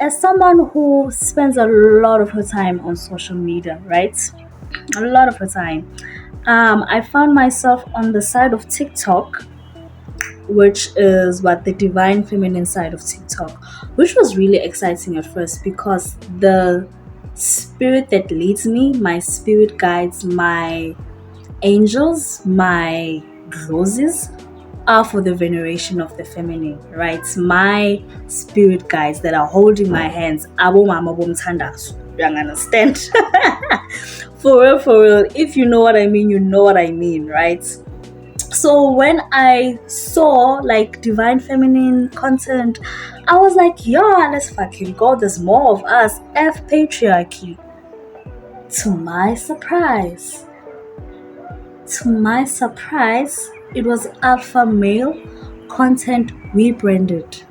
as someone who spends a lot of her time on social media, right? A lot of her time, I found myself on the side of TikTok, which is what the divine feminine side of TikTok, which was really exciting at first because the spirit that leads me, my spirit guides, my angels, my roses are for the veneration of the feminine, right? My spirit guides that are holding my hands, abo mama bomthandazo. You understand? For real. If you know what I mean, you know what I mean, right? So when I saw like divine feminine content, I was like, yeah, let's fucking go. There's more of us. F patriarchy. To my surprise, it was alpha male content rebranded.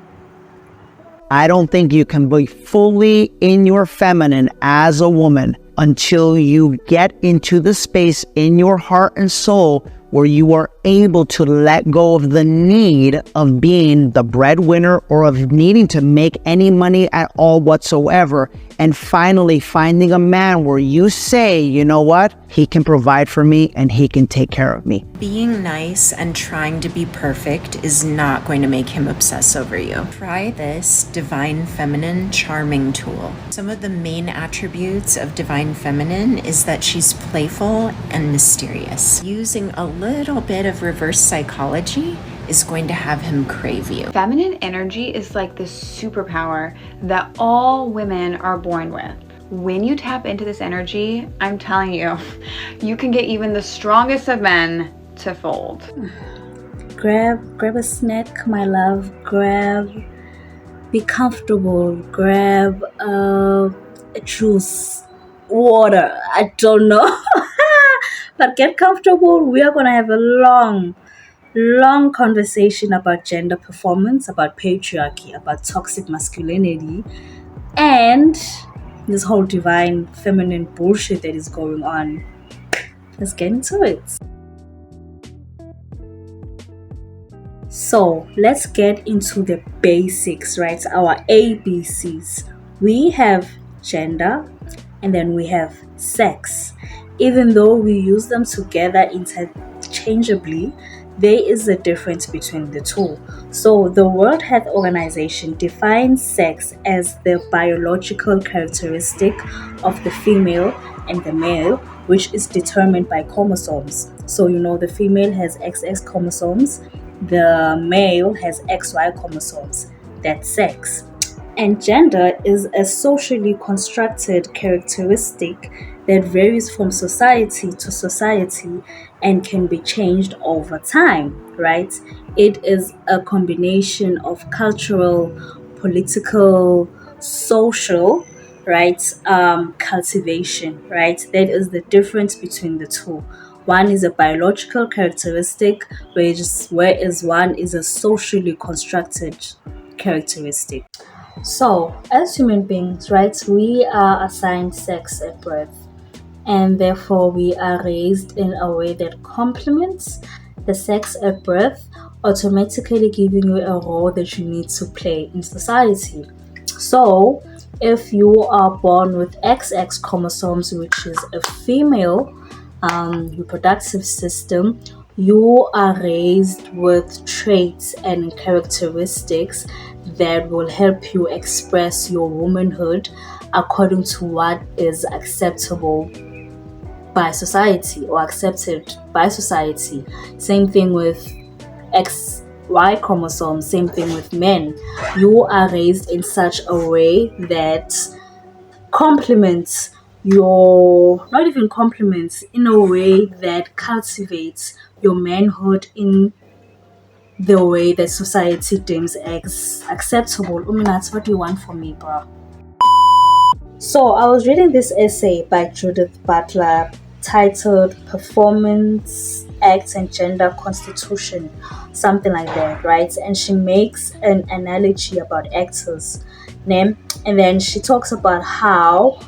I don't think you can be fully in your feminine as a woman until you get into the space in your heart and soul where you are able to let go of the need of being the breadwinner or of needing to make any money at all whatsoever, and finally finding a man where you say, you know what, he can provide for me and he can take care of me. Being nice and trying to be perfect is not going to make him obsess over you. Try this Divine Feminine Charming tool. Some of the main attributes of Divine Feminine is that she's playful and mysterious. Using a little bit of reverse psychology is going to have him crave you. Feminine energy is like this superpower that all women are born with. When you tap into this energy, I'm telling you, you can get even the strongest of men to fold. Grab a snack, my love. Be comfortable. Grab a juice, water. I don't know. But get comfortable. We are gonna have a long conversation about gender performance, about patriarchy, about toxic masculinity, and this whole divine feminine bullshit that is going on. Let's get into it. So let's get into the basics, right? Our ABCs. We have gender and then we have sex. Even though we use them together interchangeably, there is a difference between the two. So the World Health Organization defines sex as the biological characteristic of the female and the male, which is determined by chromosomes. So the female has XX chromosomes, the male has XY chromosomes. That's sex. And gender is a socially constructed characteristic that varies from society to society and can be changed over time, right? It is a combination of cultural, political, social, right, cultivation, right? That is the difference between the two. One is a biological characteristic, whereas one is a socially constructed characteristic. So, as human beings, right, we are assigned sex at birth, and therefore we are raised in a way that complements the sex at birth, automatically giving you a role that you need to play in society. So, if you are born with XX chromosomes, which is a female reproductive system, you are raised with traits and characteristics that will help you express your womanhood according to what is acceptable by society or accepted by society. Same thing with XY chromosomes, same thing with men. You are raised in such a way that complements not even complements, in a way that cultivates your manhood in the way that society deems acceptable. Uminat, what do you want from me, bro? So I was reading this essay by Judith Butler titled Performance, Acts and Gender Constitution, something like that, right? And she makes an analogy about actors, and then she talks about how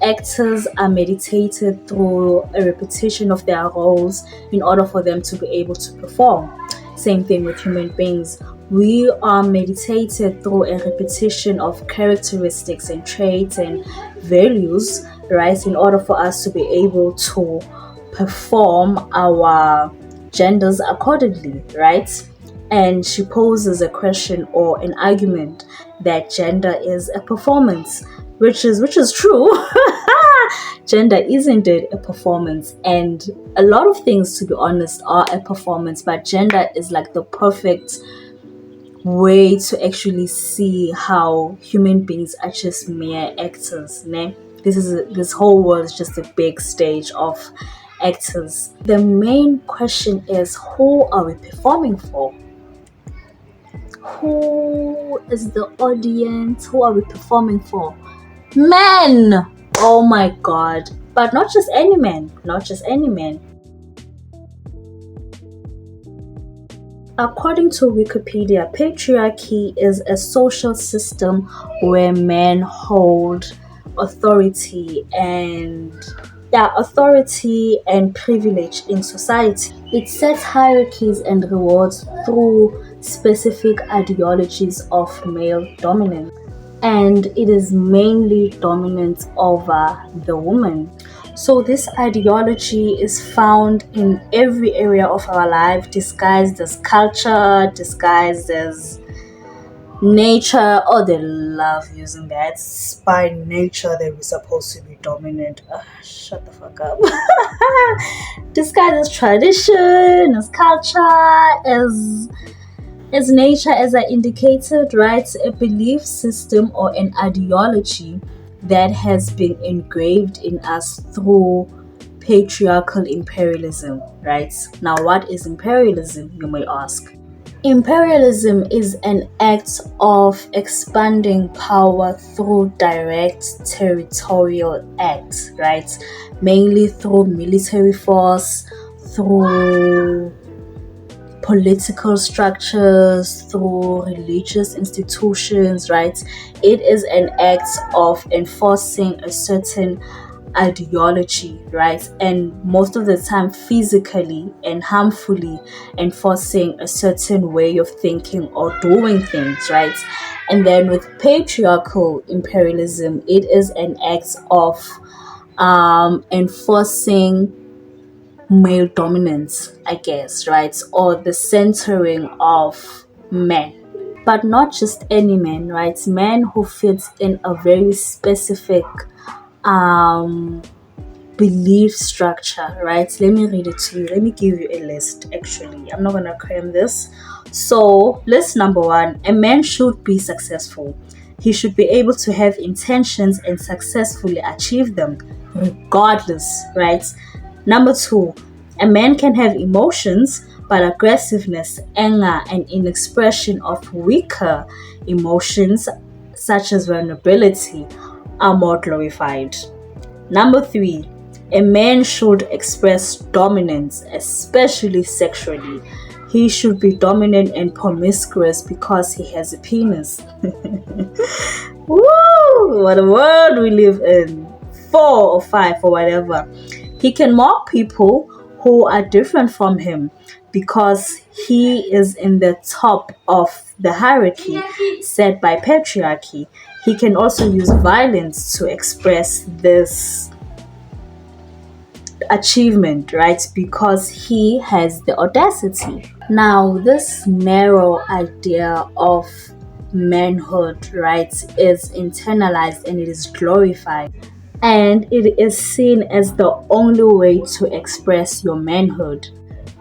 actors are meditated through a repetition of their roles in order for them to be able to perform. Same thing with human beings. We are meditated through a repetition of characteristics and traits and values, right, in order for us to be able to perform our genders accordingly, right? And she poses a question or an argument that gender is a performance, which is true. Gender is indeed a performance, and a lot of things, to be honest, are a performance, but gender is like the perfect way to actually see how human beings are just mere actors, né? This whole world is just a big stage of actors. The main question is, who are we performing for? Who is the audience? Who are we performing for? Men! Oh my god. But not just any man. Not just any man. According to Wikipedia, patriarchy is a social system where men hold authority and privilege in society. It sets hierarchies and rewards through specific ideologies of male dominance, and it is mainly dominant over the woman. So this ideology is found in every area of our life, disguised as culture, disguised as nature. Oh, they love using that. By nature, they were supposed to be dominant. Shut the fuck up. Disguised as tradition, as culture, as nature, as I indicated, right? A belief system or an ideology that has been engraved in us through patriarchal imperialism, right? Now, what is imperialism, you may ask? Imperialism is an act of expanding power through direct territorial acts, right? Mainly through military force, through political structures, through religious institutions, right? It is an act of enforcing a certain ideology, right? And most of the time physically and harmfully enforcing a certain way of thinking or doing things, right? And then with patriarchal imperialism, it is an act of enforcing male dominance, I guess, right? Or the centering of men. But not just any man, right? Men who fits in a very specific belief structure, right? Let me read it to you. Let me give you a list. Actually, I'm not gonna cram this. So list number 1, a man should be successful. He should be able to have intentions and successfully achieve them regardless, right? Number 2, a man can have emotions, but aggressiveness, anger, and inexpression of weaker emotions such as vulnerability are more glorified. Number 3, a man should express dominance, especially sexually. He should be dominant and promiscuous because he has a penis. Woo! What a world we live in. 4 or 5 or whatever. He can mock people who are different from him because he is in the top of the hierarchy set by patriarchy. He can also use violence to express this achievement, right? Because he has the audacity. Now, this narrow idea of manhood, right, is internalized and it is glorified. And it is seen as the only way to express your manhood.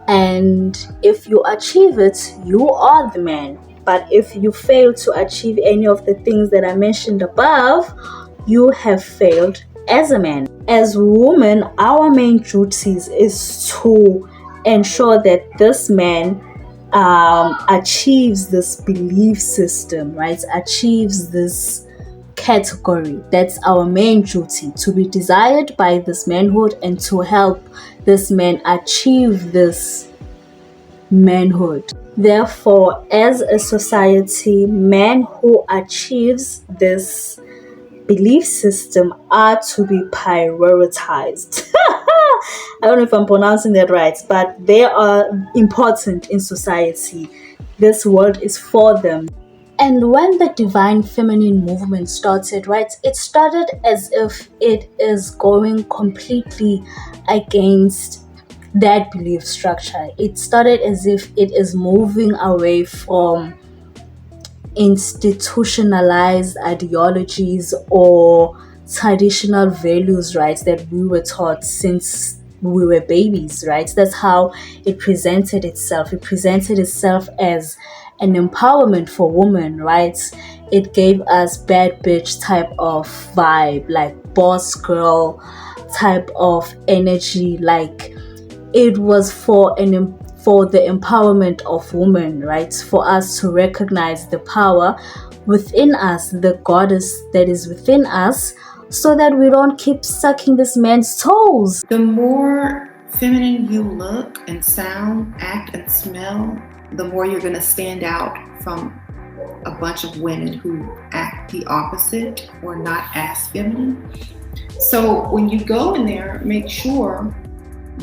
And if you achieve it, you are the man. But if you fail to achieve any of the things that I mentioned above, you have failed as a man. As women, our main duties is to ensure that this man achieves this belief system, right? Achieves this category. That's our main duty, to be desired by this manhood and to help this man achieve this manhood. Therefore, as a society, men who achieves this belief system are to be prioritized. I don't know if I'm pronouncing that right, but they are important in society. This world is for them. And when the divine feminine movement started, right, it started as if it is going completely against that belief structure. It started as if it is moving away from institutionalized ideologies or traditional values, right, that we were taught since we were babies, right? That's how it presented itself. It presented itself as an empowerment for women, right? It gave us bad bitch type of vibe, like boss girl type of energy, like it was for the empowerment of women, right? For us to recognize the power within us, the goddess that is within us, so that we don't keep sucking this man's toes. The more feminine you look and sound, act and smell, the more you're going to stand out from a bunch of women who act the opposite or not as feminine. So when you go in there, make sure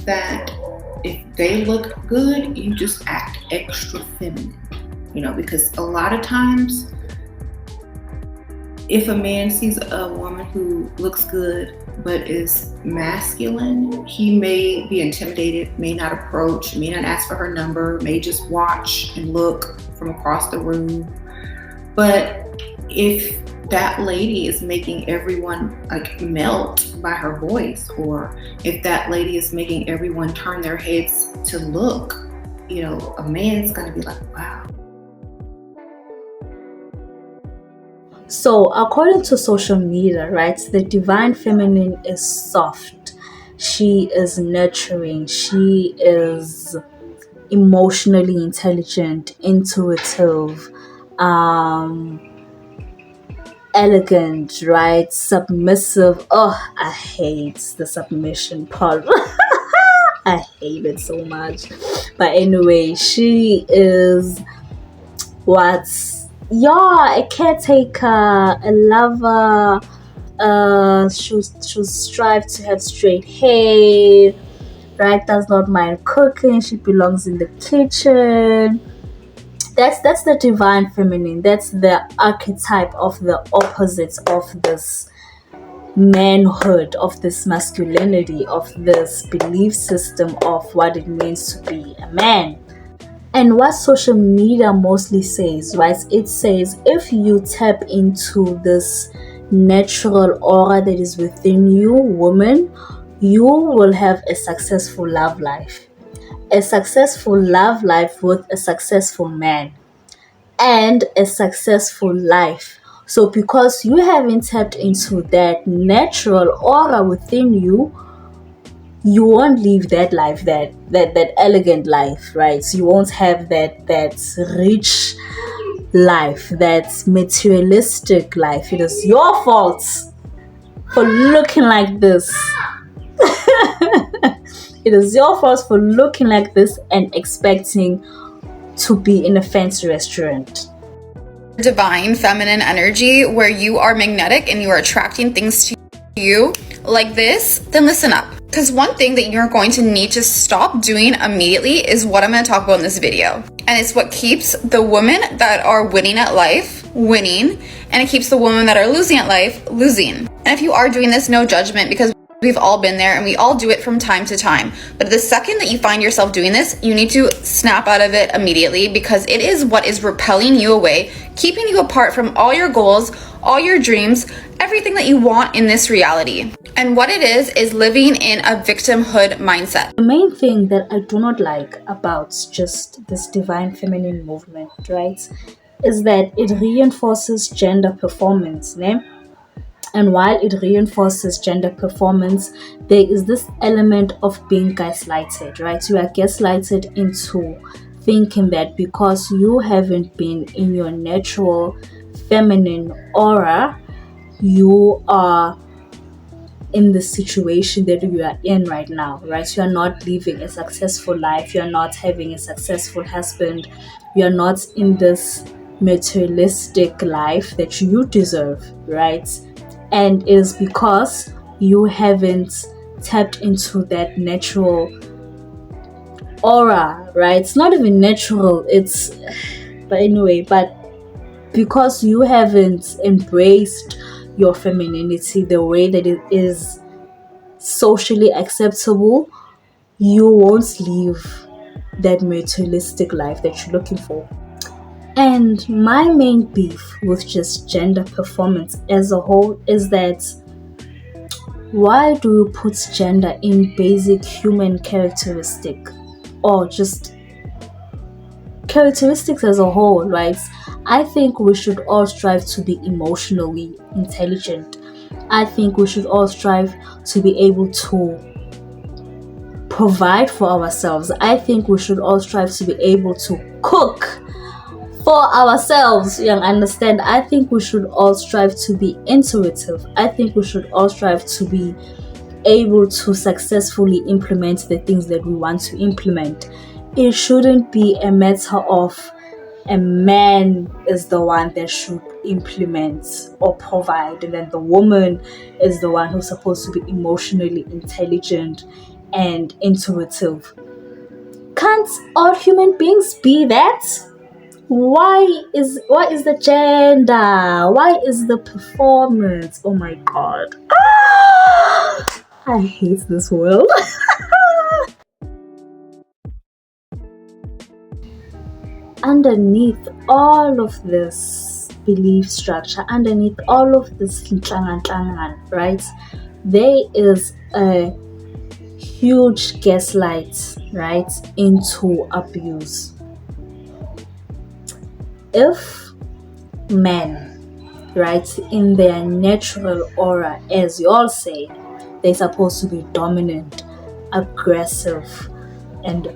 that if they look good, you just act extra feminine, because a lot of times if a man sees a woman who looks good but is masculine, he may be intimidated, may not approach, may not ask for her number, may just watch and look from across the room. But if that lady is making everyone like melt by her voice, or if that lady is making everyone turn their heads to look, a man's gonna be like, wow. So according to social media, right, the divine feminine is soft. She is nurturing. She is emotionally intelligent, intuitive, elegant, right? Submissive. Oh, I hate the submission part. I hate it so much. But anyway, she is a caretaker, a lover. She'll strive to have straight hair, right? Does not mind cooking. She belongs in the kitchen. That's the divine feminine. That's the archetype of the opposites of this manhood, of this masculinity, of this belief system of what it means to be a man. And what social media mostly says, right? It says if you tap into this natural aura that is within you, woman, you will have a successful love life. A successful love life with a successful man. And a successful life. So because you haven't tapped into that natural aura within you, you won't live that life, that elegant life, right? So you won't have that rich life, that materialistic life. It is your fault for looking like this. It is your fault for looking like this and expecting to be in a fancy restaurant. Divine feminine energy where you are magnetic and you are attracting things to you like this, then listen up. Because one thing that you're going to need to stop doing immediately is what I'm going to talk about in this video. And it's what keeps the women that are winning at life winning, and it keeps the women that are losing at life losing. And if you are doing this, no judgment, because we've all been there and we all do it from time to time. But the second that you find yourself doing this, you need to snap out of it immediately, because it is what is repelling you away, keeping you apart from all your goals, all your dreams, everything that you want in this reality. And what it is living in a victimhood mindset. The main thing that I do not like about just this divine feminine movement, right, is that it reinforces gender performance, né? And while it reinforces gender performance, there is this element of being gaslighted, right? You are gaslighted into thinking that because you haven't been in your natural feminine aura, you are in the situation that you are in right now, right? You are not living a successful life. You are not having a successful husband. You are not in this materialistic life that you deserve, right? And it is because you haven't tapped into that natural aura, right? It's not even natural, but because you haven't embraced your femininity the way that it is socially acceptable, you won't live that materialistic life that you're looking for. And my main beef with just gender performance as a whole is that why do we put gender in basic human characteristic, or just characteristics as a whole, right? I think we should all strive to be emotionally intelligent. I think we should all strive to be able to provide for ourselves. I think we should all strive to be able to cook for ourselves. You understand? I think we should all strive to be intuitive. I think we should all strive to be able to successfully implement the things that we want to implement. It shouldn't be a matter of a man is the one that should implement or provide, and then the woman is the one who's supposed to be emotionally intelligent and intuitive. Can't all human beings be that? Why is the gender? Why is the performance? Oh my god. I hate this world. Underneath all of this belief structure, underneath all of this right, there is a huge gaslight, right, into abuse. If men, right, in their natural aura, as you all say, they're supposed to be dominant, aggressive, and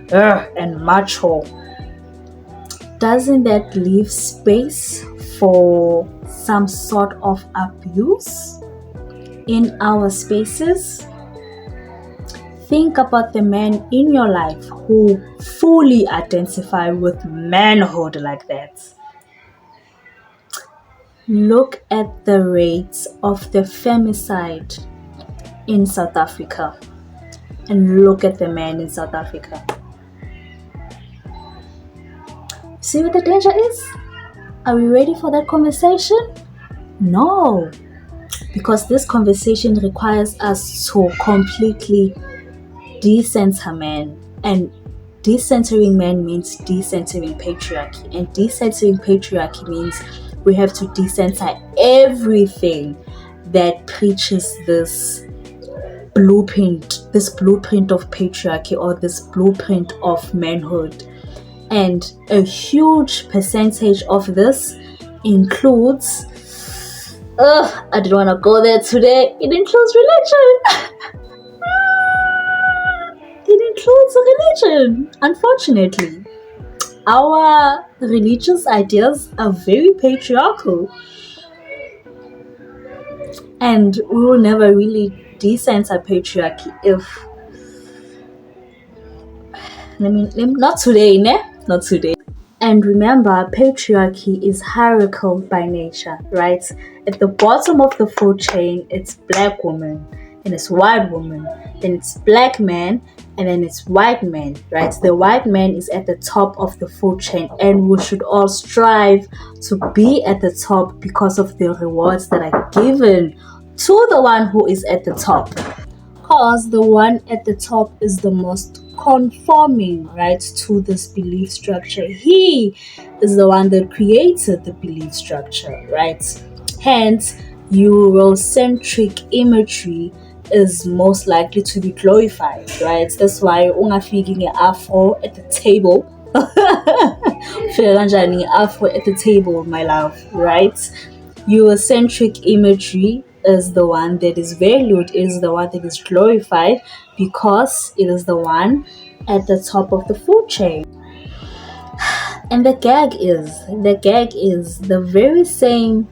macho, doesn't that leave space for some sort of abuse in our spaces? Think about the men in your life who fully identify with manhood like that. Look at the rates of the femicide in South Africa, and look at the men in South Africa. See what the danger is? Are we ready for that conversation? No, because this conversation requires us to completely decenter men, and decentering men means decentering patriarchy, and decentering patriarchy means we have to decenter everything that preaches this blueprint of patriarchy, or this blueprint of manhood. And a huge percentage of this includes, I didn't want to go there today, it includes religion. It includes religion, unfortunately. Our religious ideas are very patriarchal, and we will never really decenter patriarchy if not today, not today. And remember, patriarchy is hierarchical by nature, right? At the bottom of the food chain, it's black woman, and it's white woman, then it's black man, and then it's white man, right? The white man is at the top of the food chain, and we should all strive to be at the top because of the rewards that are given to the one who is at the top. Because the one at the top is the most conforming, right, to this belief structure. He is the one that created the belief structure, right? Hence, Eurocentric imagery is most likely to be glorified, right? That's why ungafiki afro at the table. Afro at the table, my love, right? Eurocentric imagery is the one that is valued, is the one that is glorified, because it is the one at the top of the food chain. And the gag is the very same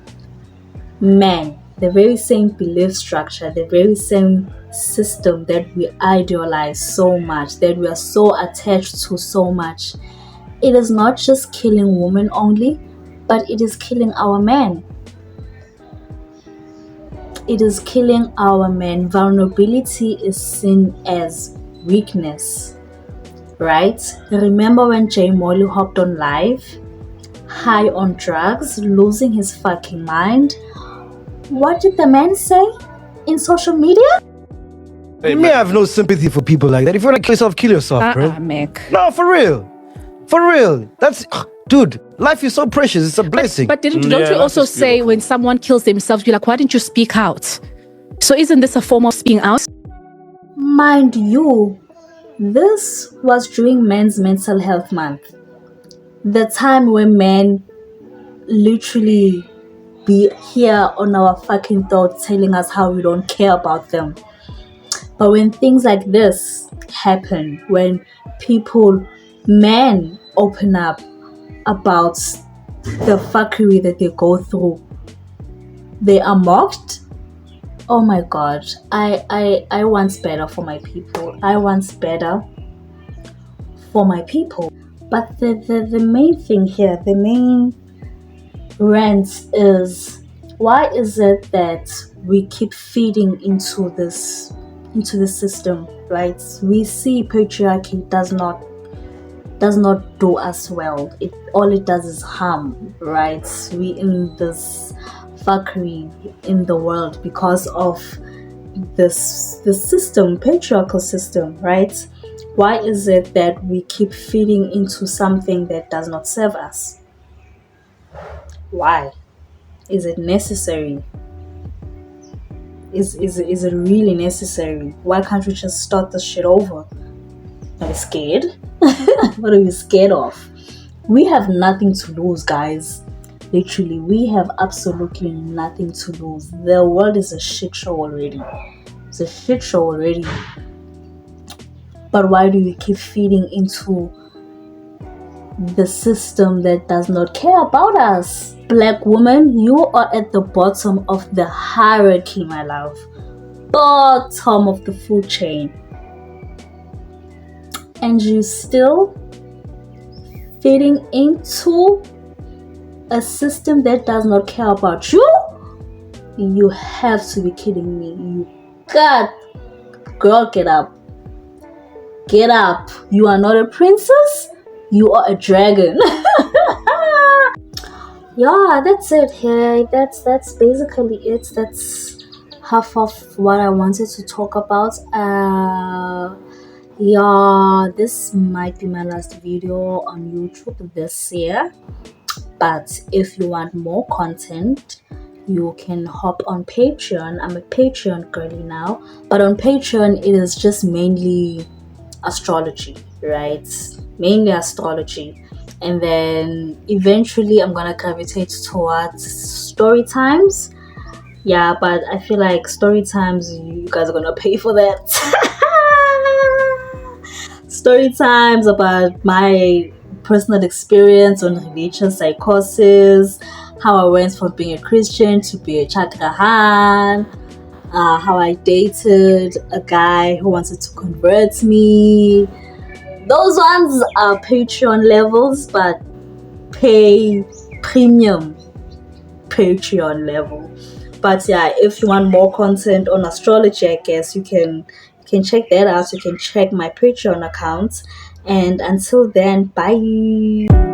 man, the very same belief structure, the very same system that we idealize so much, that we are so attached to so much. It is not just killing women only, but it is killing our men. it is killing our men. Vulnerability is seen as weakness, right? Remember when Jay Molly hopped on live, high on drugs, losing his fucking mind? What did the man say in social media? Me, I have no sympathy for people like that. If you want to kill yourself, bro. Mick. No, for real. For real. That's, dude, life is so precious. It's a blessing. But don't you also say when someone kills themselves, you're like, why didn't you speak out? So isn't this a form of speaking out? Mind you, this was during Men's Mental Health Month. The time when men literally be here on our fucking thoughts telling us how we don't care about them. But when things like this happen, when men open up about the fuckery that they go through, they are mocked. Oh my God, I want better for my people. I want better for my people. But the main thing here, the main rant is, why is it that we keep feeding into this system, right? We see patriarchy does not do us well. All it does is harm, right? We in this fuckery in the world because of this system, patriarchal system, right? Why is it that we keep feeding into something that does not serve us? Why? Is it necessary? Is it really necessary? Why can't we just start this shit over? Are we scared? What are we scared of? We have nothing to lose, guys. Literally, we have absolutely nothing to lose. The world is a shit show already. It's a shit show already. But why do we keep feeding into the system that does not care about us? Black woman, you are at the bottom of the hierarchy, my love. Bottom of the food chain. And you still feeding into a system that does not care about you? You have to be kidding me. Girl, get up. Get up. You are not a princess. You are a dragon. Yeah, that's it here. That's basically it. That's half of what I wanted to talk about. Yeah, this might be my last video on YouTube this year. But if you want more content, you can hop on Patreon. I'm a Patreon girly now. But on Patreon, it is just mainly astrology, right? Mainly astrology. And then eventually I'm gonna gravitate towards story times. Yeah, but I feel like story times, you guys are gonna pay for that. Story times about my personal experience on religious psychosis, how I went from being a Christian to be a Chakrahan, how I dated a guy who wanted to convert me. Those ones are Patreon levels, but pay premium Patreon level. But yeah, if you want more content on astrology, I guess you can check that out. You can check my Patreon account. And until then, bye.